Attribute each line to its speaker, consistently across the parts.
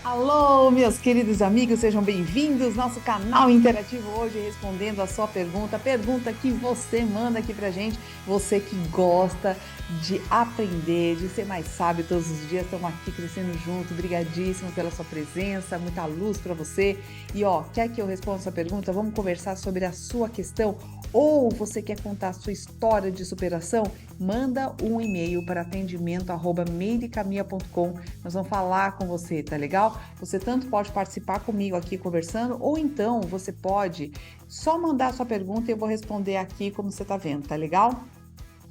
Speaker 1: Alô, meus queridos amigos, sejam bem-vindos. Nosso canal interativo hoje respondendo a sua pergunta que você manda aqui pra gente. Você que gosta de aprender, de ser mais sábio todos os dias, estamos aqui crescendo junto. Obrigadíssimo pela sua presença, muita luz para você. E ó, quer que eu responda a sua pergunta? Vamos conversar sobre a sua questão? Ou você quer contar a sua história de superação? Manda um e-mail para atendimento@meidecaminha.com. Nós vamos falar com você, tá legal? Você tanto pode participar comigo aqui conversando, ou então você pode só mandar a sua pergunta e eu vou responder aqui como você tá vendo, tá legal?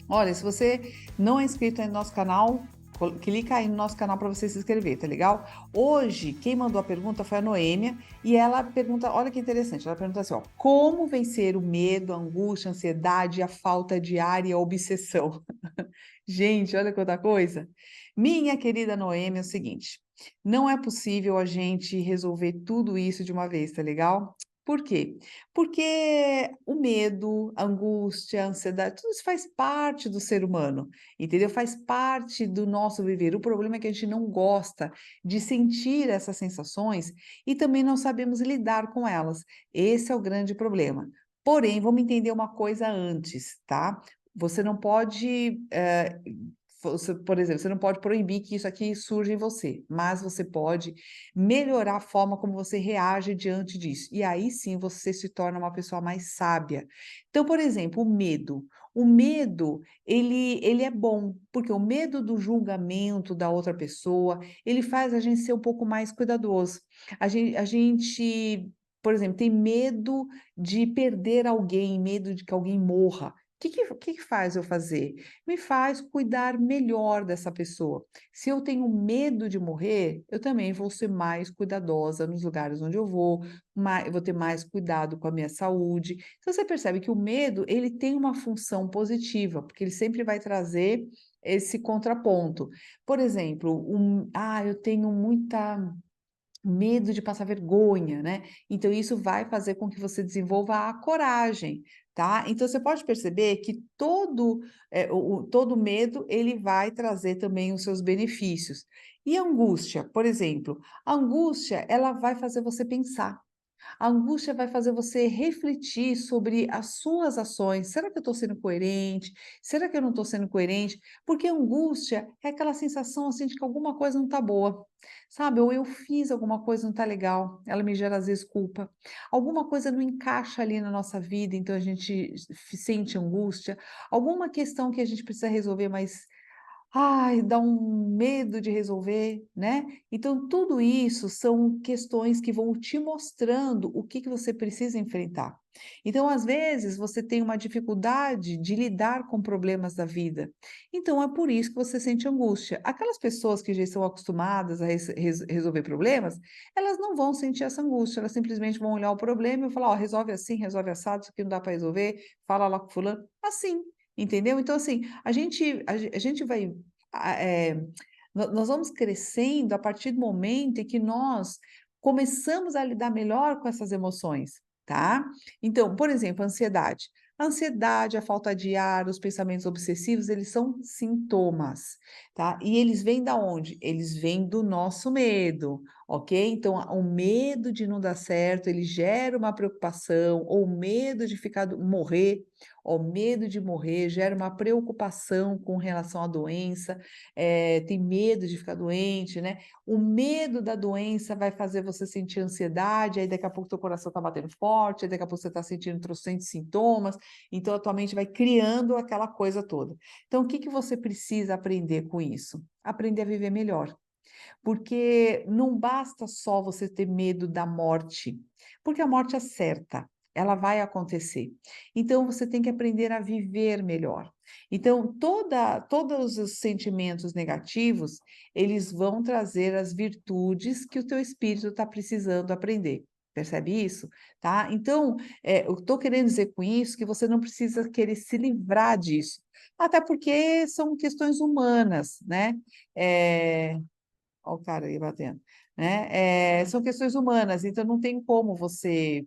Speaker 1: Olha, se você não é inscrito aí no nosso canal, clica aí no nosso canal para você se inscrever, tá legal? Hoje, quem mandou a pergunta foi a Noêmia e ela pergunta, olha que interessante, ela pergunta assim, ó, como vencer o medo, a angústia, a ansiedade, a falta de ar e a obsessão? Gente, olha quanta coisa. Minha querida Noêmia, é o seguinte: não é possível a gente resolver tudo isso de uma vez, tá legal? Por quê? Porque o medo, a angústia, a ansiedade, tudo isso faz parte do ser humano, entendeu? Faz parte do nosso viver. O problema é que a gente não gosta de sentir essas sensações e também não sabemos lidar com elas. Esse é o grande problema. Porém, vamos entender uma coisa antes, tá? Você não pode, por exemplo, você não pode proibir que isso aqui surja em você, mas você pode melhorar a forma como você reage diante disso. E aí sim você se torna uma pessoa mais sábia. Então, por exemplo, o medo. O medo, ele é bom, porque o medo do julgamento da outra pessoa, ele faz a gente ser um pouco mais cuidadoso. A gente, por exemplo, tem medo de perder alguém, medo de que alguém morra. O que que faz eu fazer? Me faz cuidar melhor dessa pessoa. Se eu tenho medo de morrer, eu também vou ser mais cuidadosa nos lugares onde eu vou, eu vou ter mais cuidado com a minha saúde. Então você percebe que o medo, ele tem uma função positiva, porque ele sempre vai trazer esse contraponto. Por exemplo, eu tenho muita medo de passar vergonha, né? Então isso vai fazer com que você desenvolva a coragem, tá? Então você pode perceber que todo medo ele vai trazer também os seus benefícios. E a angústia, por exemplo, a angústia ela vai fazer você pensar. A angústia vai fazer você refletir sobre as suas ações. Será que eu estou sendo coerente? Será que eu não estou sendo coerente? Porque a angústia é aquela sensação assim de que alguma coisa não está boa, sabe? Ou eu fiz alguma coisa não está legal. Ela me gera às vezes culpa. Alguma coisa não encaixa ali na nossa vida, então a gente sente angústia. Alguma questão que a gente precisa resolver, mas ai, dá um medo de resolver, né? Então, tudo isso são questões que vão te mostrando o que que você precisa enfrentar. Então, às vezes, você tem uma dificuldade de lidar com problemas da vida. Então, é por isso que você sente angústia. Aquelas pessoas que já estão acostumadas a resolver problemas, elas não vão sentir essa angústia, elas simplesmente vão olhar o problema e falar, ó, resolve assim, resolve assado, isso aqui não dá para resolver, fala lá com fulano, assim. Entendeu? Então, assim, a gente vai nós vamos crescendo a partir do momento em que nós começamos a lidar melhor com essas emoções, tá? Então, por exemplo, a ansiedade. A ansiedade, a falta de ar, os pensamentos obsessivos, eles são sintomas, tá? E eles vêm da onde? Eles vêm do nosso medo, ok? Então, o medo de não dar certo, ele gera uma preocupação, ou medo de morrer, o medo de morrer gera uma preocupação com relação à doença, tem medo de ficar doente, né? O medo da doença vai fazer você sentir ansiedade, aí daqui a pouco teu coração está batendo forte, aí daqui a pouco você está sentindo trocentos sintomas, então a tua mente vai criando aquela coisa toda. Então, o que que você precisa aprender com isso? Aprender a viver melhor. Porque não basta só você ter medo da morte, porque a morte é certa, ela vai acontecer. Então você tem que aprender a viver melhor. Então todos os sentimentos negativos, eles vão trazer as virtudes que o teu espírito está precisando aprender. Percebe isso? Tá? Então, eu estou querendo dizer com isso que você não precisa querer se livrar disso, até porque são questões humanas, né? Eh, Olha o cara aí batendo, né? São questões humanas, então não tem como você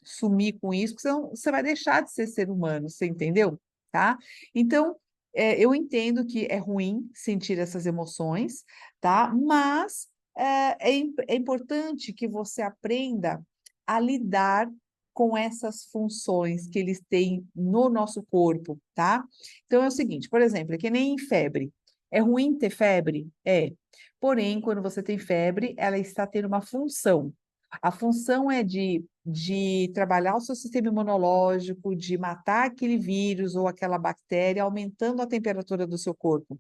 Speaker 1: sumir com isso, porque senão você vai deixar de ser ser humano, você entendeu? Tá? Então, eu entendo que é ruim sentir essas emoções, tá? Mas é importante que você aprenda a lidar com essas funções que eles têm no nosso corpo, tá? Então é o seguinte, por exemplo, é que nem febre. É ruim ter febre? É. Porém, quando você tem febre, ela está tendo uma função. A função é de trabalhar o seu sistema imunológico, de matar aquele vírus ou aquela bactéria, aumentando a temperatura do seu corpo.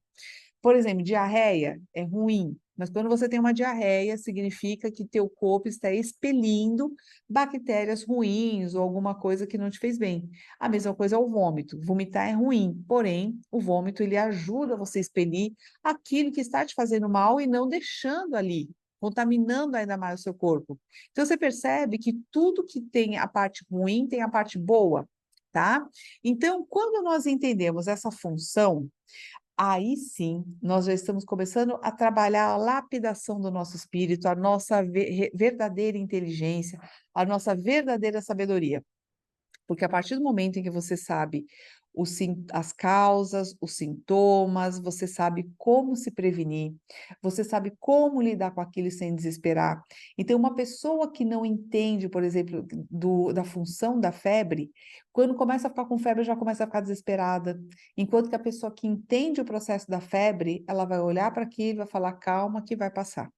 Speaker 1: Por exemplo, diarreia é ruim, mas quando você tem uma diarreia, significa que teu corpo está expelindo bactérias ruins ou alguma coisa que não te fez bem. A mesma coisa é o vômito. Vomitar é ruim, porém, o vômito ele ajuda você a expelir aquilo que está te fazendo mal e não deixando ali, contaminando ainda mais o seu corpo. Então você percebe que tudo que tem a parte ruim tem a parte boa, tá? Então, quando nós entendemos essa função, aí sim, nós já estamos começando a trabalhar a lapidação do nosso espírito, a nossa verdadeira inteligência, a nossa verdadeira sabedoria. Porque a partir do momento em que você sabe as causas, os sintomas, você sabe como se prevenir, você sabe como lidar com aquilo sem desesperar. Então, uma pessoa que não entende, por exemplo, da função da febre, quando começa a ficar com febre, já começa a ficar desesperada. Enquanto que a pessoa que entende o processo da febre, ela vai olhar para aquilo e vai falar, calma que vai passar.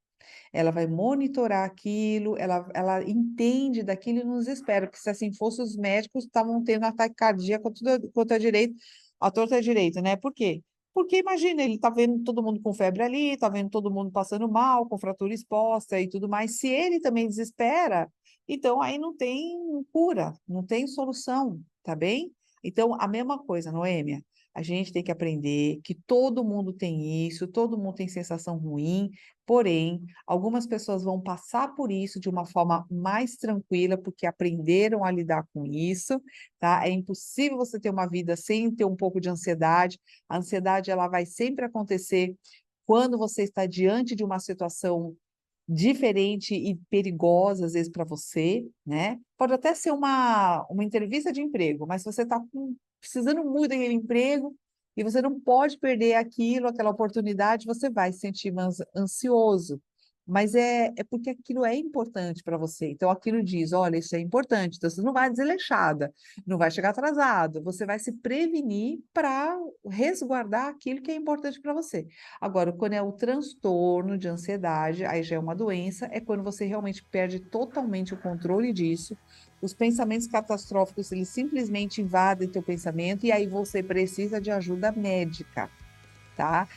Speaker 1: Ela vai monitorar aquilo, ela entende daquilo e não desespera, porque se assim fosse, os médicos estavam tendo ataque cardíaco tudo quanto é direito, à torta e à direita, né? Por quê? Porque imagina, ele tá vendo todo mundo com febre ali, tá vendo todo mundo passando mal, com fratura exposta e tudo mais. Se ele também desespera, então aí não tem cura, não tem solução, tá bem? Então, a mesma coisa, Noêmia. A gente tem que aprender que todo mundo tem isso, todo mundo tem sensação ruim, porém, algumas pessoas vão passar por isso de uma forma mais tranquila, porque aprenderam a lidar com isso, tá? É impossível você ter uma vida sem ter um pouco de ansiedade. A ansiedade, ela vai sempre acontecer quando você está diante de uma situação diferente e perigosa, às vezes, para você, né? Pode até ser uma entrevista de emprego, mas se você está precisando muito daquele emprego e você não pode perder aquilo, aquela oportunidade, você vai se sentir mais ansioso. Mas é porque aquilo é importante para você. Então, aquilo diz: olha, isso é importante. Então, você não vai desleixada, não vai chegar atrasado, você vai se prevenir para resguardar aquilo que é importante para você. Agora, quando é o transtorno de ansiedade, aí já é uma doença, é quando você realmente perde totalmente o controle disso. Os pensamentos catastróficos, eles simplesmente invadem teu pensamento e aí você precisa de ajuda médica, tá?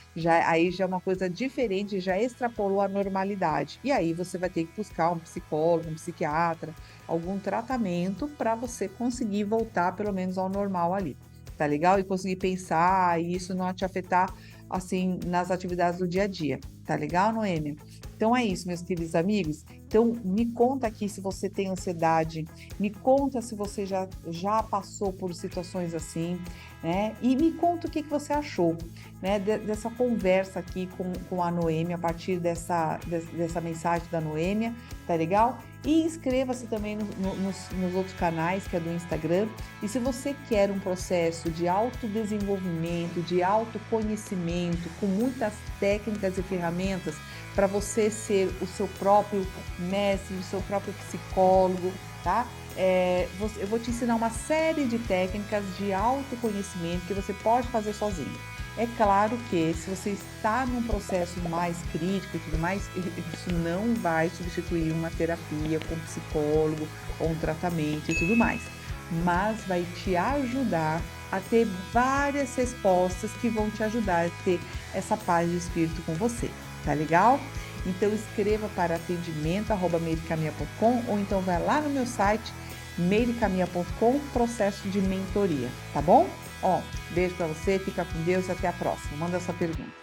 Speaker 1: Aí já é uma coisa diferente, já extrapolou a normalidade. E aí você vai ter que buscar um psicólogo, um psiquiatra, algum tratamento para você conseguir voltar pelo menos ao normal ali, tá legal? E conseguir pensar e isso não te afetar assim nas atividades do dia a dia, tá legal, Noêmia? Então é isso, meus queridos amigos. Então me conta aqui se você tem ansiedade, me conta se você já passou por situações assim, né? E me conta o que você achou, né, dessa conversa aqui com a Noêmia, a partir dessa mensagem da Noêmia, tá legal? E inscreva-se também nos outros canais, que é do Instagram. E se você quer um processo de autodesenvolvimento, de autoconhecimento, com muitas técnicas e ferramentas, para você ser o seu próprio mestre, o seu próprio psicólogo, tá? Eu vou te ensinar uma série de técnicas de autoconhecimento que você pode fazer sozinho. É claro que se você está num processo mais crítico e tudo mais, isso não vai substituir uma terapia com um psicólogo ou um tratamento e tudo mais, mas vai te ajudar a ter várias respostas que vão te ajudar a ter essa paz de espírito com você, tá legal? Então escreva para atendimento@meiricaminha.com ou então vai lá no meu site meiricaminha.com, processo de mentoria, tá bom? Ó, beijo para você, fica com Deus e até a próxima. Manda sua pergunta.